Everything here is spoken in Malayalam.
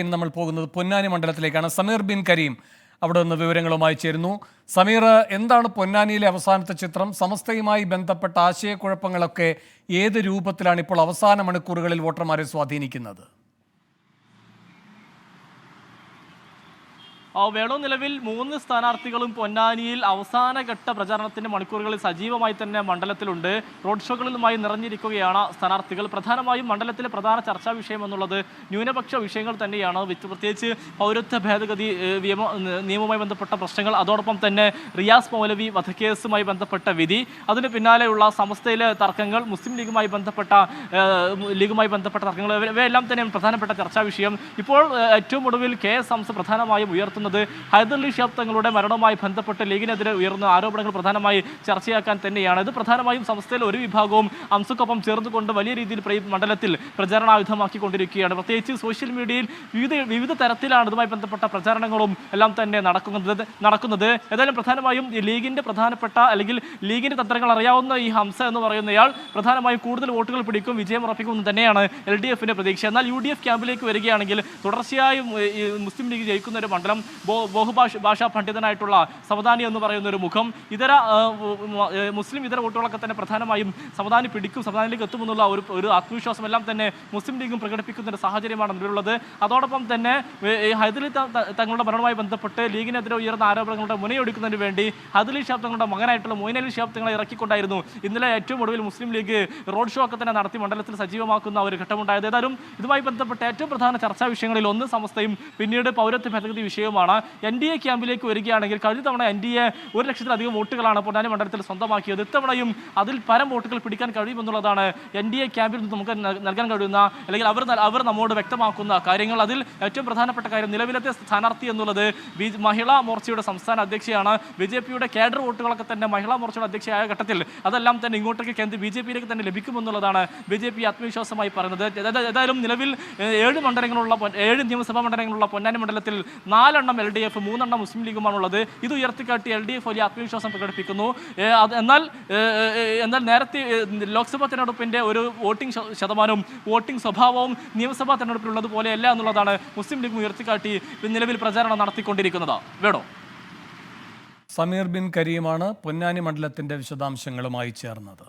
ഇന്ന് നമ്മൾ പോകുന്നത് പൊന്നാനി മണ്ഡലത്തിലേക്കാണ്. സമീർ ബിൻ കരീം അവിടെ നിന്ന് വിവരങ്ങളുമായി ചേരുന്നു. സമീർ, എന്താണ് പൊന്നാനിയിലെ അവസാനത്തെ ചിത്രം? സമസ്തയുമായി ബന്ധപ്പെട്ട ആശയക്കുഴപ്പങ്ങളൊക്കെ ഏത് രൂപത്തിലാണ് ഇപ്പോൾ അവസാന മണിക്കൂറുകളിൽ വോട്ടർമാരെ സ്വാധീനിക്കുന്നത്? വേണു, നിലവിൽ 3 സ്ഥാനാർത്ഥികളും പൊന്നാനിയിൽ അവസാനഘട്ട പ്രചാരണത്തിന്റെ മണിക്കൂറുകളിൽ സജീവമായി തന്നെ മണ്ഡലത്തിലുണ്ട്. റോഡ് ഷോകളിലുമായി നിറഞ്ഞിരിക്കുകയാണ് സ്ഥാനാർത്ഥികൾ. പ്രധാനമായും മണ്ഡലത്തിലെ പ്രധാന ചർച്ചാ വിഷയം എന്നുള്ളത് ന്യൂനപക്ഷ വിഷയങ്ങൾ തന്നെയാണ്. പ്രത്യേകിച്ച് പൗരത്വ ഭേദഗതി നിയമവുമായി ബന്ധപ്പെട്ട പ്രശ്നങ്ങൾ, അതോടൊപ്പം തന്നെ റിയാസ് മൗലവി വധക്കേസുമായി ബന്ധപ്പെട്ട വിധി, അതിന് പിന്നാലെയുള്ള സമസ്തയിലെ തർക്കങ്ങൾ, മുസ്ലിം ലീഗുമായി ബന്ധപ്പെട്ട തർക്കങ്ങൾ, ഇവയെല്ലാം തന്നെ പ്രധാനപ്പെട്ട ചർച്ചാ വിഷയം. ഇപ്പോൾ ഏറ്റവും ഒടുവിൽ KS ഹംസ പ്രധാനമായും ഉയർത്തുന്നത് ഹൈദരലി ശിഹാബ് തങ്ങളുടെ മരണവുമായി ബന്ധപ്പെട്ട് ലീഗിനെതിരെ ഉയർന്ന ആരോപണങ്ങൾ പ്രധാനമായി ചർച്ചയാക്കാൻ തന്നെയാണ്. ഇത് പ്രധാനമായും സംസ്ഥയിലെ ഒരു വിഭാഗവും ഹംസക്കൊപ്പം ചേർന്നുകൊണ്ട് വലിയ രീതിയിൽ മണ്ഡലത്തിൽ പ്രചാരണായുധമാക്കിക്കൊണ്ടിരിക്കുകയാണ്. പ്രത്യേകിച്ച് സോഷ്യൽ മീഡിയയിൽ വിവിധ തരത്തിലാണ് ഇതുമായി ബന്ധപ്പെട്ട പ്രചാരണങ്ങളും എല്ലാം തന്നെ നടക്കുന്നത്. ഏതായാലും പ്രധാനമായും ലീഗിന്റെ പ്രധാനപ്പെട്ട അല്ലെങ്കിൽ ലീഗിന്റെ തന്ത്രങ്ങൾ അറിയാവുന്ന ഈ ഹംസ എന്ന് പറയുന്നയാൾ പ്രധാനമായും കൂടുതൽ വോട്ടുകൾ പിടിക്കും, വിജയം ഉറപ്പിക്കുമെന്ന് തന്നെയാണ് LDFന്റെ പ്രതീക്ഷ. എന്നാൽ UDF ക്യാമ്പിലേക്ക് വരികയാണെങ്കിൽ തുടർച്ചയായും മുസ്ലിം ലീഗ് ജയിക്കുന്ന ഒരു മണ്ഡലം, ബഹുഭാഷാ പണ്ഡിതനായിട്ടുള്ള സമദാനി എന്ന് പറയുന്ന ഒരു മുഖം, മുസ്ലിം ഇതര വോട്ടുകളൊക്കെ തന്നെ പ്രധാനമായും സമദാനിലേക്ക് എത്തുമെന്നുള്ള ഒരു ആത്മവിശ്വാസം എല്ലാം തന്നെ മുസ്ലിം ലീഗും പ്രകടിപ്പിക്കുന്ന ഒരു സാഹചര്യമാണ് നിലവിലുള്ളത്. അതോടൊപ്പം തന്നെ ഹൈദരലി തങ്ങളുടെ മരണവുമായി ബന്ധപ്പെട്ട് ലീഗിനെതിരെ ഉയർന്ന ആരോപണങ്ങളുടെ മുനയൊടുക്കുന്നതിന് വേണ്ടി ഹൈദരലി ശിഹാബ് തങ്ങളുടെ മകനായിട്ടുള്ള മൊയ്ൻ അലി ശിഹാബ് തങ്ങളെ ഇറക്കിക്കൊണ്ടായിരുന്നു ഇന്നലെ ഏറ്റവും ഒടുവിൽ മുസ്ലിം ലീഗ് റോഡ് ഷോ ഒക്കെ തന്നെ നടത്തി മണ്ഡലത്തിൽ സജീവമാക്കുന്ന ഒരു ഘട്ടമുണ്ടായത്. ഏതായാലും ഇതുമായി ബന്ധപ്പെട്ട ഏറ്റവും പ്രധാന ചർച്ചാ വിഷയങ്ങളിൽ ഒന്ന് സമസ്തയും പിന്നീട് പൗരത്വ ഭേദഗതി വിഷയവുമാണ്. NDA ക്യാമ്പിലേക്ക് വരികയാണെങ്കിൽ കഴിഞ്ഞ തവണ NDA 1 ലക്ഷത്തിലധികം വോട്ടുകളാണ് പൊന്നാനി മണ്ഡലത്തിൽ സ്വന്തമാക്കിയത്. ഇത്തവണയും അതിൽ പരം വോട്ടുകൾ പിടിക്കാൻ കഴിയുമെന്നുള്ളതാണ് NDA ക്യാമ്പിൽ നിന്ന് നമുക്ക് നൽകാൻ കഴിയുന്ന, അല്ലെങ്കിൽ അവർ നമ്മോട് വ്യക്തമാക്കുന്ന കാര്യങ്ങൾ. അതിൽ ഏറ്റവും പ്രധാനപ്പെട്ട കാര്യം, നിലവിലത്തെ സ്ഥാനാർത്ഥി എന്നുള്ളത് മഹിളാ മോർച്ചയുടെ സംസ്ഥാന അധ്യക്ഷയാണ്. BJPയുടെ കേഡർ വോട്ടുകളൊക്കെ തന്നെ മഹിളാ മോർച്ചയുടെ അധ്യക്ഷയായ ഘട്ടത്തിൽ അതെല്ലാം തന്നെ ഇങ്ങോട്ടേക്ക് BJPയിലേക്ക് തന്നെ ലഭിക്കുമെന്നുള്ളതാണ് BJP ആത്മവിശ്വാസമായി പറയുന്നത്. ഏതായാലും നിലവിൽ 7 നിയമസഭാ മണ്ഡലങ്ങളുള്ള പൊന്നാനി മണ്ഡലത്തിൽ 4 LDF, 3 മുസ്ലിം ലീഗുമാണുള്ളത്. ഇത് ഉയർത്തിക്കാട്ടി LDF വലിയ ആത്മവിശ്വാസം പ്രകടിപ്പിക്കുന്നു. എന്നാൽ നേരത്തെ ലോക്സഭാ തെരഞ്ഞെടുപ്പിന്റെ ഒരു വോട്ടിംഗ് ശതമാനവും വോട്ടിംഗ് സ്വഭാവവും നിയമസഭാ തെരഞ്ഞെടുപ്പിലുള്ളത് പോലെയല്ല എന്നുള്ളതാണ് മുസ്ലിം ലീഗ് ഉയർത്തിക്കാട്ടി നിലവിൽ പ്രചാരണം നടത്തിക്കൊണ്ടിരിക്കുന്നത്. വേണോ? സമീർ ബിൻ കരീമാണ് പൊന്നാനി മണ്ഡലത്തിന്റെ വിശദാംശങ്ങളുമായി ചേർന്നത്.